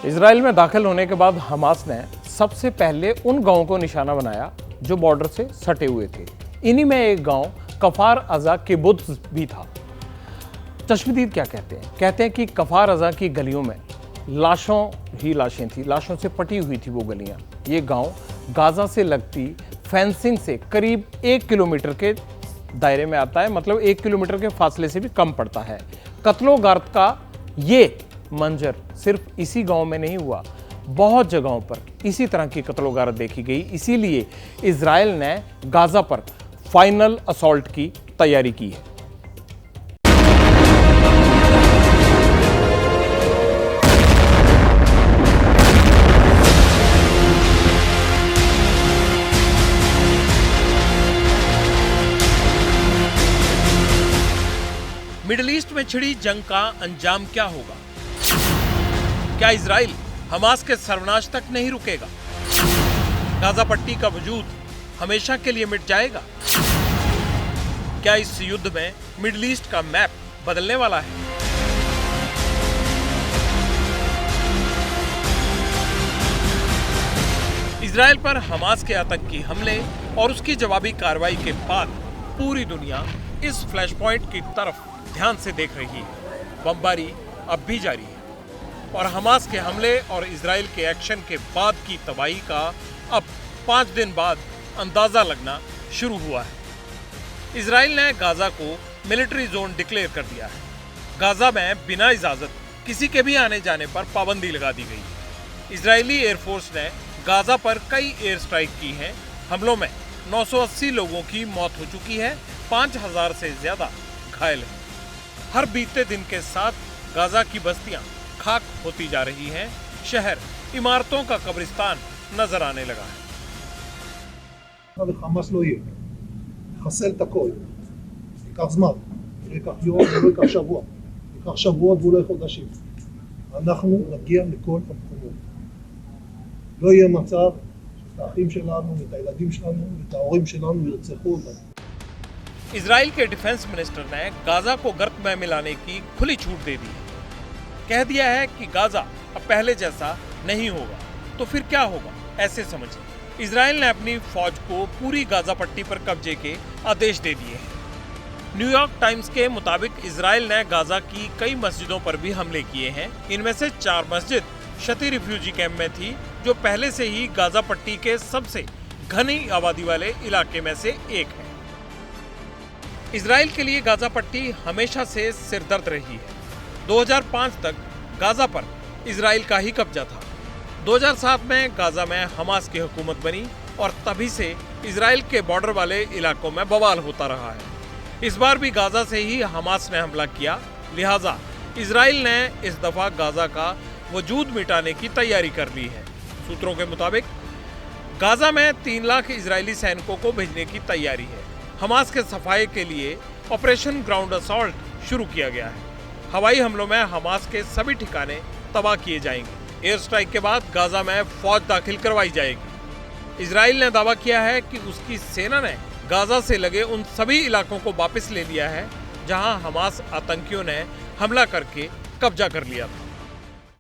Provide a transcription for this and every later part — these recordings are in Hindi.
इजराइल में दाखिल होने के बाद हमास ने सबसे पहले उन गांवों को निशाना बनाया जो बॉर्डर से सटे हुए थे। इन्हीं में एक गांव कफार अजा किबुत्ज भी था। चश्मदीद क्या कहते हैं? कहते हैं कि कफार अजा की गलियों में लाशों ही लाशें थी, लाशों से पटी हुई थी वो गलियां। ये गांव गाजा से लगती फेंसिंग से करीब 1 किलोमीटर के दायरे में आता है, मतलब 1 किलोमीटर के फासले से भी कम पड़ता है। कत्लो गारत का ये मंजर सिर्फ इसी गांव में नहीं हुआ, बहुत जगहों पर इसी तरह की कत्लो गारत देखी गई। इसीलिए इजराइल ने गाजा पर फाइनल असॉल्ट की तैयारी की है। मिडिल ईस्ट में छिड़ी जंग का अंजाम क्या होगा? क्या इजराइल हमास के सर्वनाश तक नहीं रुकेगा? गाजा पट्टी का वजूद हमेशा के लिए मिट जाएगा? क्या इस युद्ध में मिडिल ईस्ट का मैप बदलने वाला है? इजराइल पर हमास के आतंकी हमले और उसकी जवाबी कार्रवाई के बाद पूरी दुनिया इस फ्लैश पॉइंट की तरफ ध्यान से देख रही है। बमबारी अब भी जारी है और हमास के हमले और इजराइल के एक्शन के बाद की तबाही का अब 5 दिन बाद अंदाजा लगना शुरू हुआ है। इजराइल ने गाजा को मिलिट्री जोन डिक्लेयर कर दिया है। गाजा में बिना इजाजत किसी के भी आने जाने पर पाबंदी लगा दी गई है। इजरायली एयरफोर्स ने गाजा पर कई एयर स्ट्राइक की हैं। हमलों में 980 लोगों की मौत हो चुकी है, 5000 से ज्यादा घायल हैं। हर बीतते दिन के साथ गाजा की बस्तियां खाक होती जा रही हैं। शहर इमारतों का कब्रिस्तान नजर आने लगा है। חמאס לא יהיה. נחסל את הכל. ייקח זמן. ייקח יום, לא ייקח שבוע. ייקח שבועות ואולי חודשים. אנחנו נגיע לכל המקומות. לא יהיה מצב שאת האחים שלנו, את הילדים שלנו, את ההורים שלנו ירצחו אותנו. इजराइल के डिफेंस मिनिस्टर ने गाजा को गर्त में मिलाने की खुली छूट दे दी है। कह दिया है कि गाजा अब पहले जैसा नहीं होगा, तो फिर क्या होगा ऐसे समझिए। इजराइल ने अपनी फौज को पूरी गाजा पट्टी पर कब्जे के आदेश दे दिए हैं। न्यूयॉर्क टाइम्स के मुताबिक इजराइल ने गाजा की कई मस्जिदों पर भी हमले किए हैं। इनमें से 4 मस्जिद शती रिफ्यूजी कैंप में थी, जो पहले से ही गाजा पट्टी के सबसे घनी आबादी वाले इलाके में से एक है। इजराइल के लिए गाजा पट्टी हमेशा से सिरदर्द रही है। 2005 तक गाजा पर इजराइल का ही कब्जा था। 2007 में गाजा में हमास की हुकूमत बनी और तभी से इजराइल के बॉर्डर वाले इलाकों में बवाल होता रहा है। इस बार भी गाजा से ही हमास ने हमला किया, लिहाजा इजराइल ने इस दफा गाजा का वजूद मिटाने की तैयारी कर ली है। सूत्रों के मुताबिक गाजा में 3 लाख इजरायली सैनिकों को भेजने की तैयारी है। हमास के सफाई के लिए ऑपरेशन ग्राउंड असॉल्ट शुरू किया गया है। हवाई हमलों में हमास के सभी ठिकाने तबाह किए जाएंगे। एयर स्ट्राइक के बाद गाजा में फौज दाखिल करवाई जाएगी। इजराइल ने दावा किया है कि उसकी सेना ने गाजा से लगे उन सभी इलाकों को वापस ले लिया है जहां हमास आतंकियों ने हमला करके कब्जा कर लिया था।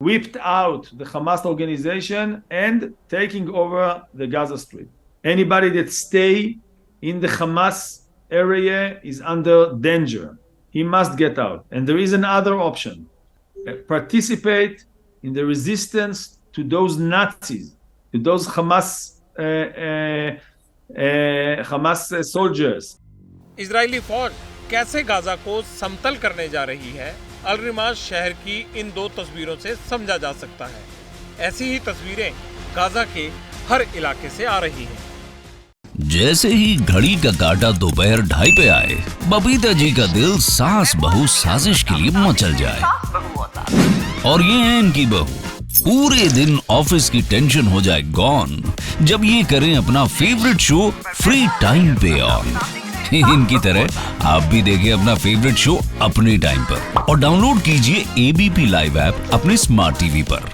Whipped out the Hamas organization and taking over the Gaza Strip. Anybody that stay in the Hamas area is under danger. He must get out. And there is another option. Participate in the resistance to those Nazis, to those Hamas soldiers. Israeli फौज कैसे गाजा को समतल करने जा रही है, अल-रिमाज शहर की इन 2 तस्वीरों से समझा जा सकता है। ऐसी ही तस्वीरें गाजा के हर इलाके से आ रही हैं। जैसे ही घड़ी का काटा दोपहर 2:30 पे आए, बबीता जी का दिल सास बहू साजिश के लिए मचल जाए। और ये है इनकी बहू, पूरे दिन ऑफिस की टेंशन हो जाए गॉन जब ये करें अपना फेवरेट शो फ्री टाइम पे ऑन। इनकी तरह आप भी देखें अपना फेवरेट शो अपने टाइम पर और डाउनलोड कीजिए एबीपी लाइव ऐप अपने स्मार्ट टीवी पर।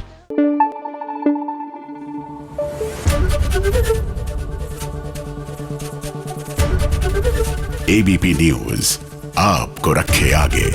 एबीपी न्यूज आपको रखे आगे।